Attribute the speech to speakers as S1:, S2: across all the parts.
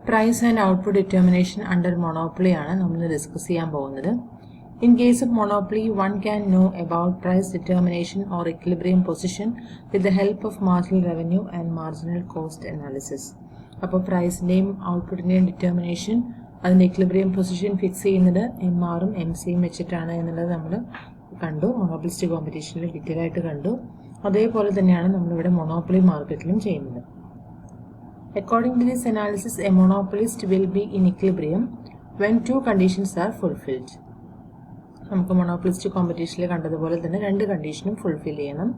S1: Price and output determination under monopoly ആണ് നമ്മൾ discuss ചെയ്യാൻ പോകുന്നത്. In case of monopoly, one can know about price determination or equilibrium position with the help of marginal revenue and marginal cost analysis. അപ്പോൾ പ്രൈസിൻ്റെയും ഔട്ട്പുട്ടിൻ്റെയും determination അതിൻ്റെ equilibrium position fix ചെയ്യുന്നത് MRും MCയും വെച്ചിട്ടാണ് എന്നുള്ളത് നമ്മൾ കണ്ടു. മൊണോപ്പൊളിസ്റ്റ് കോമ്പറ്റീഷനിൽ ഡീറ്റെയിൽ ആയിട്ട് കണ്ടു. അതേപോലെ തന്നെയാണ് നമ്മളിവിടെ മൊണോപ്പൊളി മാർക്കറ്റിലും ചെയ്യുന്നത്. According to this analysis, a monopolist will be in equilibrium when two conditions are fulfilled. നമുക്ക് മൊണോപ്പൊളിസ്റ്റ് കോമ്പറ്റീഷനിൽ കണ്ടതുപോലെ തന്നെ രണ്ട് കണ്ടീഷനും ഫുൾഫിൽ ചെയ്യണം.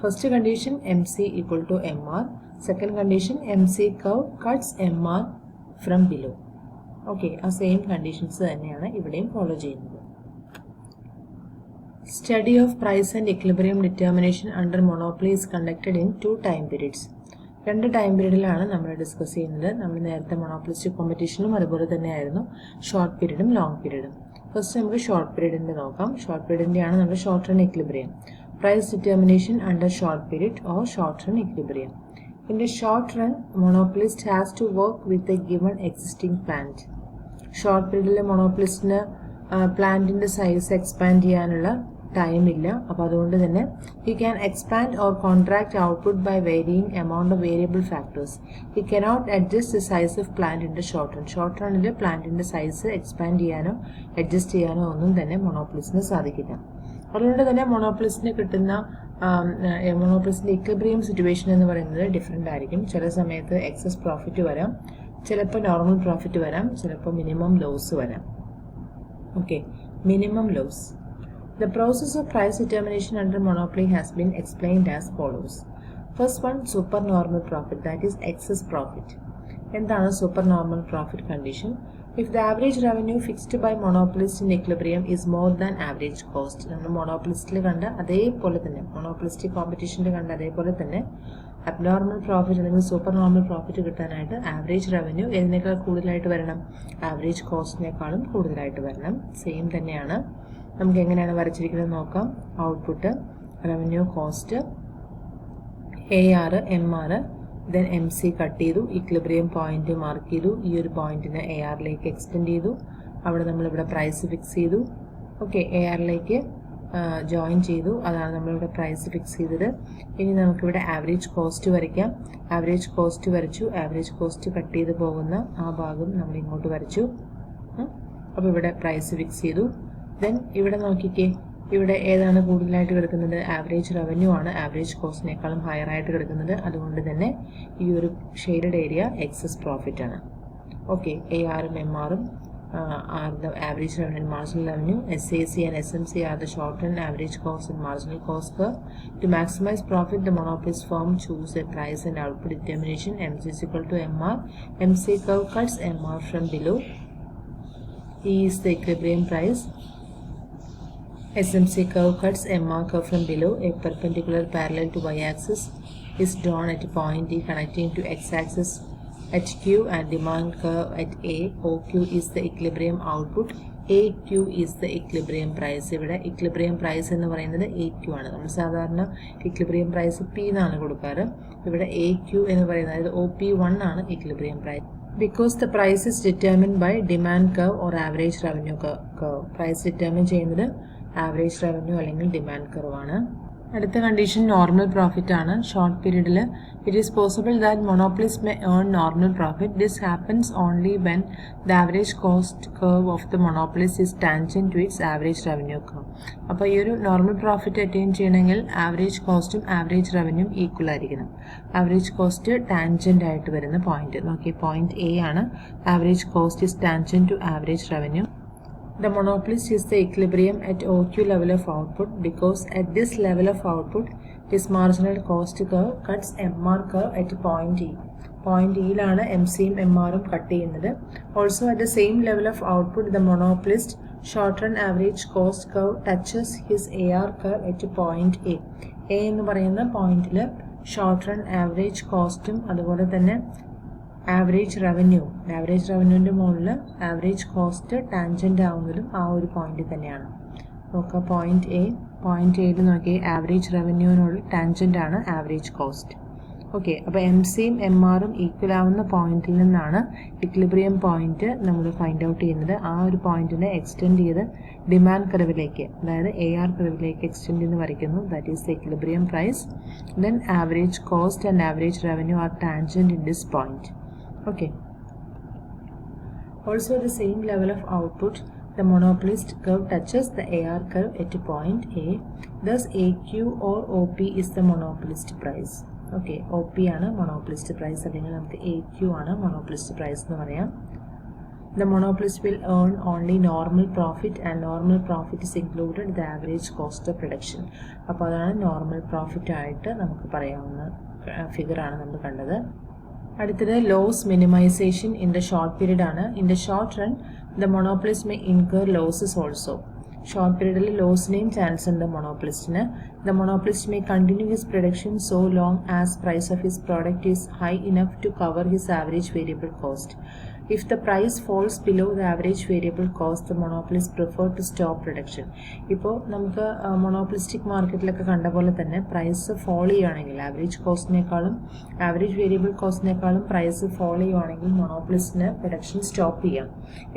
S1: First condition MC equal to MR. Second condition MC curve cuts MR from below. Okay, ആ same conditions തന്നെയാണ് ഇവിടെയും follow ചെയ്യുന്നത്. Study of price and equilibrium determination under monopoly is conducted in two time periods. രണ്ട് time പീരീഡിലാണ് നമ്മൾ discuss ചെയ്യുന്നത്. നമ്മൾ നേരത്തെ monopolist കോമ്പറ്റീഷനും അതുപോലെ തന്നെയായിരുന്നു ഷോർട്ട് പീരീഡും ലോങ് പീരീഡും. ഫസ്റ്റ് നമുക്ക് ഷോർട്ട് പീരീഡിൻ്റെ നോക്കാം. ഷോർട്ട് പീരീഡിൻ്റെയാണ് നമ്മൾ short run equilibrium. Price determination under short period or short run equilibrium. In the short run, monopolist has to work with a given existing plant. Short പീരീഡിലെ മൊണോപ്പൊളിസ്റ്റിന് പ്ലാന്റിൻ്റെ size expand ചെയ്യാനുള്ള time ഇല്ല. അപ്പോൾ അതുകൊണ്ട് തന്നെ he can expand or contract output by varying amount of variable factors. He cannot adjust the size of plant in the short run. Short റണ്ണിൽ പ്ലാന്റിൻ്റെ സൈസ് എക്സ്പാൻഡ് ചെയ്യാനോ അഡ്ജസ്റ്റ് ചെയ്യാനോ ഒന്നും തന്നെ മൊണോപ്പൊളിസ്റ്റിന് സാധിക്കില്ല. അതുകൊണ്ട് തന്നെ മൊണോപ്പൊളിസ്റ്റിന് കിട്ടുന്ന മൊണോപ്പൊളിസ്റ്റിൻ്റെ ഇക്വിലിബ്രിയം സിറ്റുവേഷൻ എന്ന് പറയുന്നത് ഡിഫറെൻ്റ് ആയിരിക്കും. ചില സമയത്ത് എക്സസ് പ്രോഫിറ്റ് വരാം, ചിലപ്പോൾ നോർമൽ പ്രോഫിറ്റ് വരാം, ചിലപ്പോൾ മിനിമം ലോസ് വരാം. Okay, minimum loss. The process of price determination under monopoly has been explained as follows. First one, supernormal profit, that is excess profit. എന്താണ് supernormal profit condition? If the average revenue fixed by monopolist in equilibrium is more than average cost. നമ്മൾ മോണോപ്പൊളിസ്റ്റിൽ കണ്ട അതേപോലെ തന്നെ, മോണോപ്പൊളിസ്റ്റിക് കോമ്പറ്റീഷനിൽ കണ്ട അതേപോലെ തന്നെ abnormal profit അല്ലെങ്കിൽ super normal profit കിട്ടാനായിട്ട് ആവറേജ് റവന്യൂ ഇതിനേക്കാൾ കൂടുതലായിട്ട് വരണം, ആവറേജ് കോസ്റ്റിനേക്കാളും കൂടുതലായിട്ട് വരണം. സെയിം തന്നെയാണ്. നമുക്ക് എങ്ങനെയാണ് വരച്ചിരിക്കുന്നത് നോക്കാം. Output, revenue, cost, AR, MR, then MC cut ചെയ്തു, ഇക്വിലിബ്രിയം പോയിന്റ് മാർക്ക് ചെയ്തു, ഈ ഒരു പോയിന്റിനെ ARലേക്ക് എക്സ്റ്റെൻഡ് ചെയ്തു, അവിടെ നമ്മളിവിടെ പ്രൈസ് ഫിക്സ് ചെയ്തു. ഓക്കെ, ARലേക്ക് ജോയിൻ ചെയ്തു, അതാണ് നമ്മളിവിടെ പ്രൈസ് ഫിക്സ് ചെയ്തത്. ഇനി നമുക്കിവിടെ ആവറേജ് കോസ്റ്റ് വരയ്ക്കാം. ആവറേജ് കോസ്റ്റ് വരച്ചു, ആവറേജ് കോസ്റ്റ് കട്ട് ചെയ്ത് പോകുന്ന ആ ഭാഗം നമ്മൾ ഇങ്ങോട്ട് വരച്ചു. അപ്പോൾ ഇവിടെ പ്രൈസ് ഫിക്സ് ചെയ്തു. ദെൻ ഇവിടെ നോക്കിക്കേ, ഇവിടെ ഏതാണ് കൂടുതലായിട്ട് കിടക്കുന്നത്? ആവറേജ് റവന്യൂ ആണ് ആവറേജ് കോസ്റ്റിനേക്കാളും ഹയർ ആയിട്ട് കിടക്കുന്നത്. അതുകൊണ്ട് തന്നെ ഈ ഒരു ഷെയ്ഡഡ് ഏരിയ എക്സസ് പ്രോഫിറ്റ് ആണ്. ഓക്കെ, ARും MRും are the average revenue and marginal revenue. SAC and SMC are the short run average cost and marginal cost curve. To maximize profit, the monopolist firm choose a price and output determination. MC is equal to MR. MC curve cuts MR from below. E is the equilibrium price. SMC curve cuts MR curve from below. A perpendicular parallel to y-axis is drawn at a point E connecting to x-axis at Q and demand curve at A. OQ is the equilibrium output. AQ is the equilibrium price. ഇവിടെ equilibrium price എന്ന് പറയുന്നത് AQ ആണ്. നമ്മൾ സാധാരണ equilibrium price P എന്നാണ് കൊടുക്കാറ്. ഇവിടെ AQ എന്ന് പറയുന്നത്, അതായത് OP1 ആണ് equilibrium price. Because the price is determined by demand curve or average revenue curve. Price determine ചെയ്യുന്നത് ആവറേജ് റവന്യൂ അല്ലെങ്കിൽ ഡിമാൻഡ് കർവ് ആണ്. അടുത്ത കണ്ടീഷൻ നോർമൽ പ്രോഫിറ്റ് ആണ്. ഷോർട്ട് പീരീഡിൽ it is possible that monopolist may earn normal profit. This happens only when the average cost curve of the monopolist is tangent to its average revenue curve. അപ്പോൾ ഈ ഒരു normal profit attain ചെയ്യണമെങ്കിൽ average കോസ്റ്റും average revenue equal ആയിരിക്കണം. Average cost tangent ആയിട്ട് വരുന്ന point നോക്കി, point A ആണ്. Average cost is tangent to average revenue. The monopolist is the equilibrium at OQ level of output because at this level of output, his marginal cost curve cuts MR curve at point E. Point E-ലാണ് MCയും MRും cut ചെയ്യുന്നത്. Also at the same level of output, the monopolist short run average cost curve touches his AR curve at point A. A എന്ന് പറയുന്ന പോയിന്റിൽ short run average കോസ്റ്റും അതുപോലെ തന്നെ ആവറേജ് റവന്യൂവിൻ്റെ മുകളിൽ ആവറേജ് കോസ്റ്റ് ടാൻജൻ്റ് ആവുന്നതും ആ ഒരു പോയിന്റ് തന്നെയാണ്. നോക്കുക, പോയിന്റ് എയിൽ നോക്കി ആവറേജ് റവന്യൂവിനുള്ള ടാൻജൻ്റ് ആണ് ആവറേജ് കോസ്റ്റ്. ഓക്കെ, അപ്പോൾ എം സിയും എം ആറും ഈക്വൽ ആവുന്ന പോയിന്റിൽ നിന്നാണ് ഇക്വിലിബ്രിയം പോയിന്റ് നമ്മൾ ഫൈൻഡ് ഔട്ട് ചെയ്യുന്നത്. ആ ഒരു പോയിന്റിനെ എക്സ്റ്റെൻഡ് ചെയ്ത് ഡിമാൻഡ് കർവിലേക്ക്, അതായത് എ ആർ കർവിലേക്ക് എക്സ്റ്റെൻഡ് ചെയ്ത് വരയ്ക്കുന്നു. That is the equilibrium price. Then average cost and average revenue are tangent in this point. Okay, also at the same level of output, the monopolist curve touches the AR curve at point A. Thus, AQ or OP is the monopolist price. Okay, OP ആണ് monopolist price, അല്ലെങ്കിൽ നമുക്ക് AQ ആണ് monopolist price എന്ന് പറയാം. The monopolist will earn only normal profit, and normal profit is included the average cost of production. അപ്പോൾ അതാണ് normal profit ആയിട്ട് നമുക്ക് പറയാവുന്ന ഫിഗറാണ് നമ്മൾ കണ്ടത്. അടുത്തത് loss minimisation in the short period ആണ്. In the short run the monopolist may incur losses also. Short പീരീഡിൽ ലോസിനെയും ചാൻസ് ഉണ്ട് മോണോപ്ലിസ്റ്റിന്. The monopolist may continue his production so long as price of his product is high enough to cover his average variable cost. If the price falls below the average variable cost, the monopolist prefer to stop production. ഇപ്പോൾ നമുക്ക് monopolistic മാർക്കറ്റിലൊക്കെ കണ്ട പോലെ തന്നെ price fall ചെയ്യുകയാണെങ്കിൽ, average variable കോസ്റ്റിനേക്കാളും price fall ചെയ്യുകയാണെങ്കിൽ മൊണോപ്ലിസ്റ്റിന് production stop ചെയ്യാം.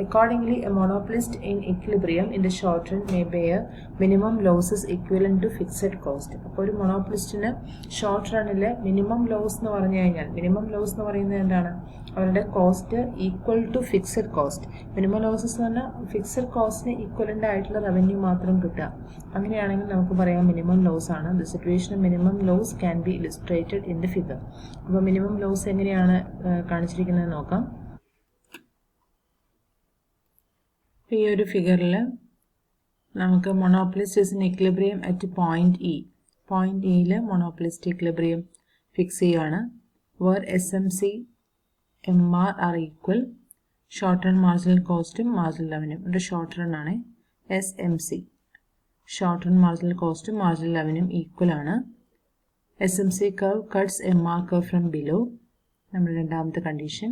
S1: Accordingly a monopolist in equilibrium in the short run may bear minimum losses equivalent to fixed cost. അപ്പോൾ ഒരു മൊണോപ്ലിസ്റ്റിന് ഷോർട്ട് റണ്ണിൽ മിനിമം ലോസ് എന്ന് പറഞ്ഞു കഴിഞ്ഞാൽ, മിനിമം ലോസ് എന്ന് പറയുന്നത് എന്താണ്, അവരുടെ cost equal to fixed cost. Minimum losses എന്ന് പറഞ്ഞാൽ ഫിക്സഡ് കോസ്റ്റിന് ഈക്വലൻ്റ് ആയിട്ടുള്ള റവന്യൂ മാത്രം കിട്ടുക. അങ്ങനെയാണെങ്കിൽ നമുക്ക് പറയാം മിനിമം ലോസ് ആണ്. The situation of minimum loss can be illustrated in the figure. അപ്പോൾ മിനിമം ലോസ് എങ്ങനെയാണ് കാണിച്ചിരിക്കുന്നത് നോക്കാം. ഈ ഒരു ഫിഗറിൽ നമുക്ക് monopolist is in equilibrium at point E. Point ഇയിൽ മോണോപ്ലിസ്റ്റ് ഇക്വിലിബ്രിയം ഫിക്സ് ചെയ്യുകയാണ്. Where SMC MR are equal. Short run marginal കോസ്റ്റും മാർജിനൽ റവന്യൂ. ഇവിടെ ഷോർട്ട് റൺ ആണ് SMC. ഷോർട്ട് റൺ മാർജിനൽ കോസ്റ്റും മാർജിനൽ റവന്യൂ ഈക്വൽ ആണ്. SMC curve cuts MR curve from below. നമ്മുടെ രണ്ടാമത്തെ condition.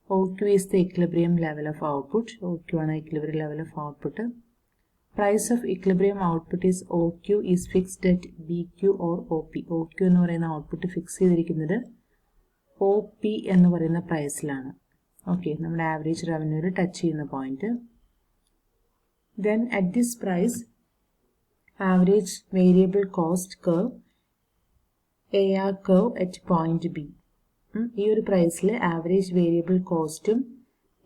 S1: OQ is the equilibrium level of output. OQ ആണ് equilibrium level of output. Price of equilibrium output is OQ is fixed at BQ or OP. OQ എന്ന് പറയുന്ന output fix ചെയ്തിരിക്കുന്നത് OP എന്ന് പറയുന്ന പ്രൈസിലാണ്. Okay, നമ്മുടെ ആവറേജ് റവന്യൂവിൽ touch ചെയ്യുന്ന point. Then at this price average variable cost curve AR curve at point B. ഈ ഒരു പ്രൈസിൽ ആവറേജ് വേരിയബിൾ കോസ്റ്റും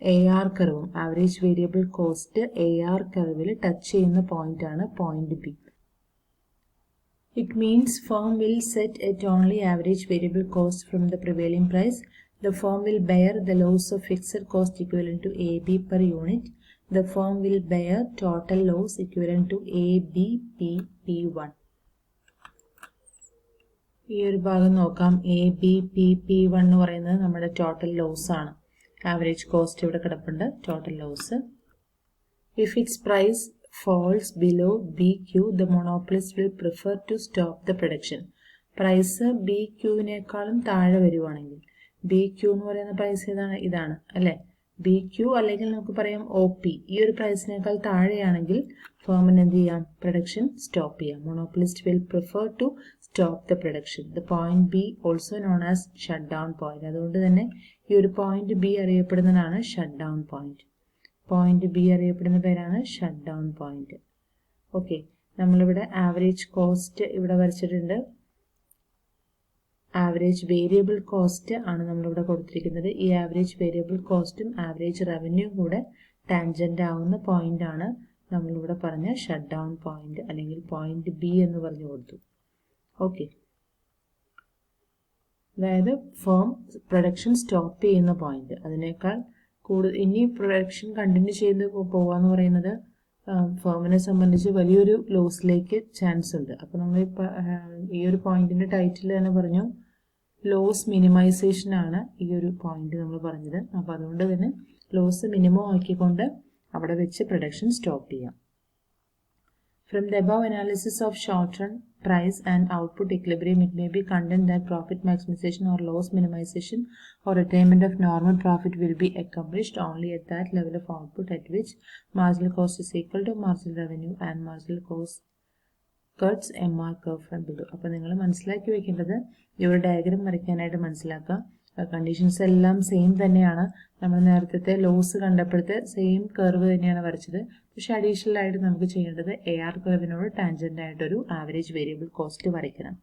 S1: AR കർവും, ആവറേജ് വേരിയബിൾ കോസ്റ്റ് AR കർവിൽ ടച്ച് ചെയ്യുന്ന പോയിന്റ് ആണ് point B. It means firm will set at only average variable cost from the prevailing price. The firm will bear the loss of fixed cost equivalent to AB per unit. The firm will bear total loss equivalent to ABPP1. ഈ ഒരു ഭാഗം നോക്കാം. ABPP1 എന്ന് പറയുന്നത് നമ്മുടെ total loss ആണ്. Average cost ഇവിടെ കിടപ്പുണ്ട്, total loss. If its price falls below BQ, the monopolist will prefer to stop the production. Price BQവിനേക്കാളും താഴെ വരുവാണെങ്കിൽ, BQ എന്ന് പറയുന്ന പ്രൈസ് ഇതാണ് അല്ലേ, BQ അല്ലെങ്കിൽ നമുക്ക് പറയാം OP. ഈ ഒരു പ്രൈസിനേക്കാൾ താഴെയാണെങ്കിൽ ഫേമിന് എന്ത് ചെയ്യാം, പ്രൊഡക്ഷൻ സ്റ്റോപ്പ് ചെയ്യാം. മോണോpolist will prefer to stop the production. The point B also known as shutdown point. അതുകൊണ്ട് തന്നെ ഈ ഒരു point B അറിയപ്പെടുന്നതാണ് shutdown point. Point B അറിയപ്പെടുന്ന പേരാണ് ഷട്ട് ഡൗൺ പോയിന്റ്. ഓക്കെ, നമ്മളിവിടെ ആവറേജ് കോസ്റ്റ് ഇവിടെ വരച്ചിട്ടുണ്ട്. ആവറേജ് വേരിയബിൾ കോസ്റ്റ് ആണ് നമ്മളിവിടെ കൊടുത്തിരിക്കുന്നത്. ഈ ആവറേജ് വേരിയബിൾ കോസ്റ്റും ആവറേജ് റവന്യൂ കൂടെ ടാൻജന്റ് ആവുന്ന പോയിന്റ് ആണ് നമ്മളിവിടെ പറഞ്ഞ ഷട്ട് ഡൗൺ പോയിന്റ്, അല്ലെങ്കിൽ പോയിന്റ് B എന്ന് പറഞ്ഞു കൊടുത്തു. ഓക്കെ, അതായത് ഫേം പ്രൊഡക്ഷൻ സ്റ്റോപ്പ് ചെയ്യുന്ന പോയിന്റ്. അതിനേക്കാൾ കൂടുതൽ ഇനി പ്രൊഡക്ഷൻ കണ്ടിന്യൂ ചെയ്ത് പോവാന്ന് പറയുന്നത് ഫേമിനെ സംബന്ധിച്ച് വലിയൊരു ലോസിലേക്ക് ചാൻസ് ഉണ്ട്. അപ്പോൾ നമ്മൾ ഈ ഒരു പോയിന്റിന്റെ ടൈറ്റിൽ തന്നെ പറഞ്ഞു ലോസ് മിനിമൈസേഷൻ ആണ് ഈ ഒരു പോയിന്റ് നമ്മൾ പറഞ്ഞത്. അപ്പോൾ അതുകൊണ്ട് തന്നെ ലോസ് മിനിമം ആക്കിക്കൊണ്ട് അവിടെ വെച്ച് പ്രൊഡക്ഷൻ സ്റ്റോപ്പ് ചെയ്യാം. From the above analysis of short-run price and output equilibrium, it may be contended that profit maximization or loss minimization or attainment of normal profit will be accomplished only at that level of output at which marginal cost is equal to marginal revenue and marginal cost cuts MR curve from below. അപ്പോൾ നിങ്ങൾ മനസ്സിലാക്കി വെക്കേണ്ടത് ഈ ഒരു diagram വരയ്ക്കാനായിട്ട് മനസ്സിലാക്കുക. Conditions എല്ലാം same തന്നെയാണ്. നമ്മൾ നേരത്തെ ലോസ് കണ്ടപ്പോഴത്തെ സെയിം കർവ് തന്നെയാണ് വരച്ചത്. പക്ഷെ അഡീഷണൽ ആയിട്ട് നമുക്ക് ചെയ്യേണ്ടത് AR കർവിനോട് ടാൻജൻ്റ് ആയിട്ടൊരു ആവറേജ് വേരിയബിൾ കോസ്റ്റ് വരയ്ക്കണം.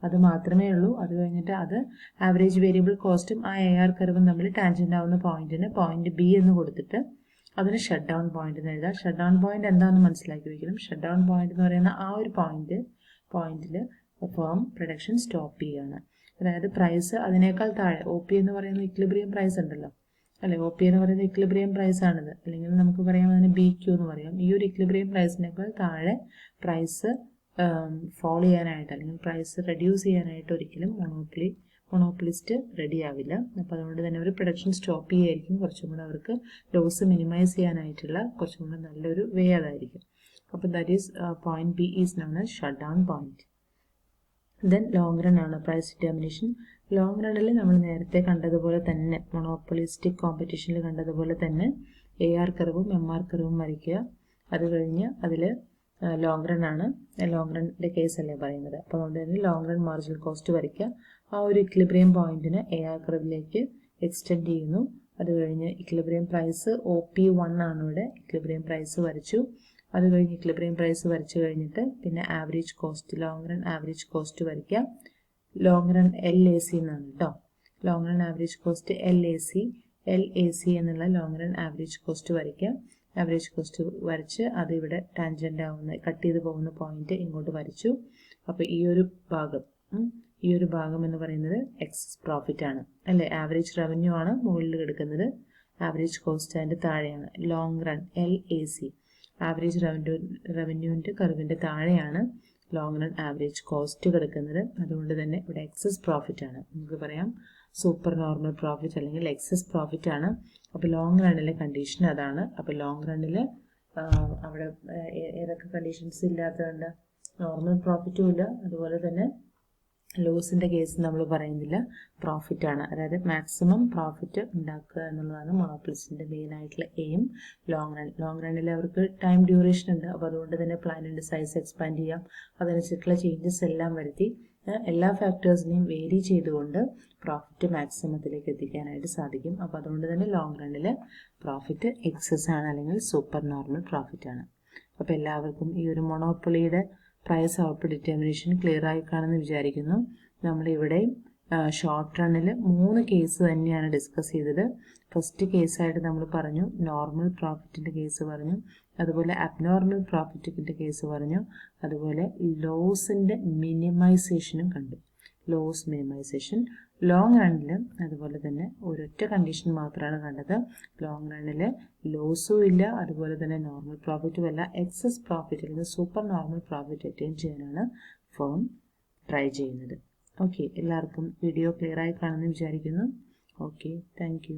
S1: അത് മാത്രമേ ഉള്ളൂ. അത് കഴിഞ്ഞിട്ട് അത് ആവറേജ് വേരിയബിൾ കോസ്റ്റും ആ AR കർവും തമ്മിൽ ടാൻജൻ്റ് ആവുന്ന പോയിന്റിന് പോയിന്റ് B എന്ന് കൊടുത്തിട്ട് അതിന് ഷട്ട് ഡൗൺ പോയിന്റ് എന്ന് എഴുതാം. ഷട്ട് ഡൗൺ പോയിന്റ് എന്താണെന്ന് മനസ്സിലാക്കി വെക്കണം. ഷട്ട് ഡൗൺ പോയിന്റ് എന്ന് പറയുന്ന ആ ഒരു പോയിന്റിൽ ഫേം പ്രൊഡക്ഷൻ സ്റ്റോപ്പ് ചെയ്യുകയാണ്. അതായത് പ്രൈസ് അതിനേക്കാൾ താഴെ OP എന്ന് പറയുന്ന ഇക്വിലിബ്രിയം പ്രൈസ് ഉണ്ടല്ലോ അല്ലെ, OP എന്ന് പറയുന്ന ഇക്വിലിബ്രിയം പ്രൈസ് ആണിത്. അല്ലെങ്കിൽ നമുക്ക് പറയാം അതിന് BQ എന്ന് പറയാം. ഈ ഒരു ഇക്വിലിബ്രിയം പ്രൈസിനേക്കാൾ താഴെ പ്രൈസ് ഫോൾ ചെയ്യാനായിട്ട് അല്ലെങ്കിൽ പ്രൈസ് റെഡ്യൂസ് ചെയ്യാനായിട്ട് ഒരിക്കലും മൊണോപ്പൊളിസ്റ്റ് റെഡി ആവില്ല. അപ്പോൾ അതുകൊണ്ട് തന്നെ അവർ പ്രൊഡക്ഷൻ സ്റ്റോപ്പ് ചെയ്യുകയായിരിക്കും. കുറച്ചും കൂടെ അവർക്ക് ലോസ് മിനിമൈസ് ചെയ്യാനായിട്ടുള്ള കുറച്ചും കൂടെ നല്ലൊരു വേ അതായിരിക്കും. അപ്പോൾ that is point B is known as shut down point. Then long run ആണ് പ്രൈസ് ഡിറ്റർമിനേഷൻ. ലോങ് റണ്ണിൽ നമ്മൾ നേരത്തെ കണ്ടതുപോലെ തന്നെ മൊണോപ്പൊളിസ്റ്റിക് കോമ്പറ്റീഷനിൽ കണ്ടതുപോലെ തന്നെ AR കർവും MR കർവും വരയ്ക്കുക. അത് കഴിഞ്ഞ് അതിൽ ലോങ് റൺ ആണ്, ലോങ് റണ്ണിൻ്റെ കേസല്ലേ പറയുന്നത്. അപ്പോൾ അതുകൊണ്ട് തന്നെ ലോങ് റൺ മാർജിനൽ കോസ്റ്റ് വരയ്ക്കുക. ആ ഒരു ഇക്വിലിബ്രിയം പോയിന്റിന് AR കർവിലേക്ക് എക്സ്റ്റെൻഡ് ചെയ്യുന്നു. അത് കഴിഞ്ഞ് ഇക്വിലിബ്രിയം പ്രൈസ് OP1 ആണ് ഇവിടെ. ഇക്വിലിബ്രിയം പ്രൈസ് വരച്ചു. അത് കഴിഞ്ഞ് ഇക്വിലിബ്രിയം പ്രൈസ് വരച്ചു കഴിഞ്ഞിട്ട് പിന്നെ average cost, long run average cost വരയ്ക്കുക. ലോങ് റൺ LAC എന്നാണ് കേട്ടോ. Long run average cost LAC എന്നുള്ള ലോങ് റൺ ആവറേജ് കോസ്റ്റ് വരയ്ക്കുക. ആവറേജ് കോസ്റ്റ് വരച്ച് അത് ഇവിടെ ടാൻജൻ്റ് ആവുന്ന കട്ട് ചെയ്ത് പോകുന്ന പോയിന്റ് ഇങ്ങോട്ട് വരച്ചു. അപ്പോൾ ഈ ഒരു ഭാഗം എന്ന് പറയുന്നത് എക്സസ് പ്രോഫിറ്റ് ആണ് അല്ലേ. ആവറേജ് റവന്യൂ ആണ് മുകളിൽ കിടക്കുന്നത്, ആവറേജ് കോസ്റ്റ് അതിൻ്റെ താഴെയാണ്. ലോങ് റൺ LAC ആവറേജ് റവന്യൂവിൻ്റെ കർവിൻ്റെ താഴെയാണ് ലോങ് റൺ ആവറേജ് കോസ്റ്റ് കിടക്കുന്നത്. അതുകൊണ്ട് തന്നെ ഇവിടെ എക്സസ് പ്രോഫിറ്റ് ആണ്. നമുക്ക് പറയാം സൂപ്പർ നോർമൽ പ്രോഫിറ്റ് അല്ലെങ്കിൽ എക്സസ് പ്രോഫിറ്റ് ആണ്. അപ്പോൾ ലോങ് റണ്ണിലെ കണ്ടീഷൻ അതാണ്. അപ്പോൾ ലോങ് റണ്ണിൽ അവിടെ ഏതൊക്കെ കണ്ടീഷൻസ് ഇല്ലാത്തതുണ്ട്? നോർമൽ പ്രോഫിറ്റും ഇല്ല, അതുപോലെ തന്നെ ലോസിൻ്റെ കേസ് നമ്മൾ പറയുന്നില്ല, പ്രോഫിറ്റ് ആണ്. അതായത് മാക്സിമം പ്രോഫിറ്റ് ഉണ്ടാക്കുക എന്നുള്ളതാണ് മൊണോപ്പൊളിസ്റ്റിൻ്റെ മെയിൻ ആയിട്ടുള്ള എയിം. ലോങ് റണ്ണിൽ അവർക്ക് ടൈം ഡ്യൂറേഷൻ ഉണ്ട്. അപ്പോൾ അതുകൊണ്ട് തന്നെ പ്ലാനിൻ്റെ സൈസ് എക്സ്പാൻഡ് ചെയ്യാം. അതനുസരിച്ചുള്ള ചേഞ്ചസ് എല്ലാം വരുത്തി എല്ലാ ഫാക്ടേഴ്സിനെയും വേരി ചെയ്തുകൊണ്ട് പ്രോഫിറ്റ് മാക്സിമത്തിലേക്ക് എത്തിക്കാനായിട്ട് സാധിക്കും. അപ്പോൾ അതുകൊണ്ട് തന്നെ ലോങ് റണ്ണിൽ പ്രോഫിറ്റ് എക്സസ് ആണ് അല്ലെങ്കിൽ സൂപ്പർ നോർമൽ പ്രോഫിറ്റ് ആണ്. അപ്പോൾ എല്ലാവർക്കും ഈ ഒരു മൊണോപ്പൊളിയുടെ പ്രൈസ് ഔട്ട്പുട്ട് ഡിറ്റർമിനേഷൻ ക്ലിയർ ആയി കാണുമെന്ന് വിചാരിക്കുന്നു. നമ്മളിവിടെ ഷോർട്ട് റണ്ണിൽ 3 കേസ് തന്നെയാണ് ഡിസ്കസ് ചെയ്തത്. ഫസ്റ്റ് കേസായിട്ട് നമ്മൾ പറഞ്ഞു നോർമൽ പ്രോഫിറ്റിൻ്റെ കേസ് പറഞ്ഞു, അതുപോലെ അബ്നോർമൽ പ്രോഫിറ്റിൻ്റെ കേസ് പറഞ്ഞു, അതുപോലെ ലോസിൻ്റെ മിനിമൈസേഷനും കണ്ടു. ലോസ് മിനിമൈസേഷൻ ലോങ് റണ്ണിൽ അതുപോലെ തന്നെ ഒരൊറ്റ കണ്ടീഷൻ മാത്രമാണ് കണ്ടത്. ലോങ് റണ്ണിൽ ലോസും ഇല്ല, അതുപോലെ തന്നെ നോർമൽ പ്രോഫിറ്റും അല്ല, എക്സസ് പ്രോഫിറ്റ് അല്ലെങ്കിൽ സൂപ്പർ നോർമൽ പ്രോഫിറ്റ് അറ്റൈൻ ചെയ്യാനാണ് ഫേം ട്രൈ ചെയ്യുന്നത്. ഓക്കെ, എല്ലാവർക്കും വീഡിയോ ക്ലിയർ ആയി കാണുമെന്ന് വിചാരിക്കുന്നു. Okay, thank you.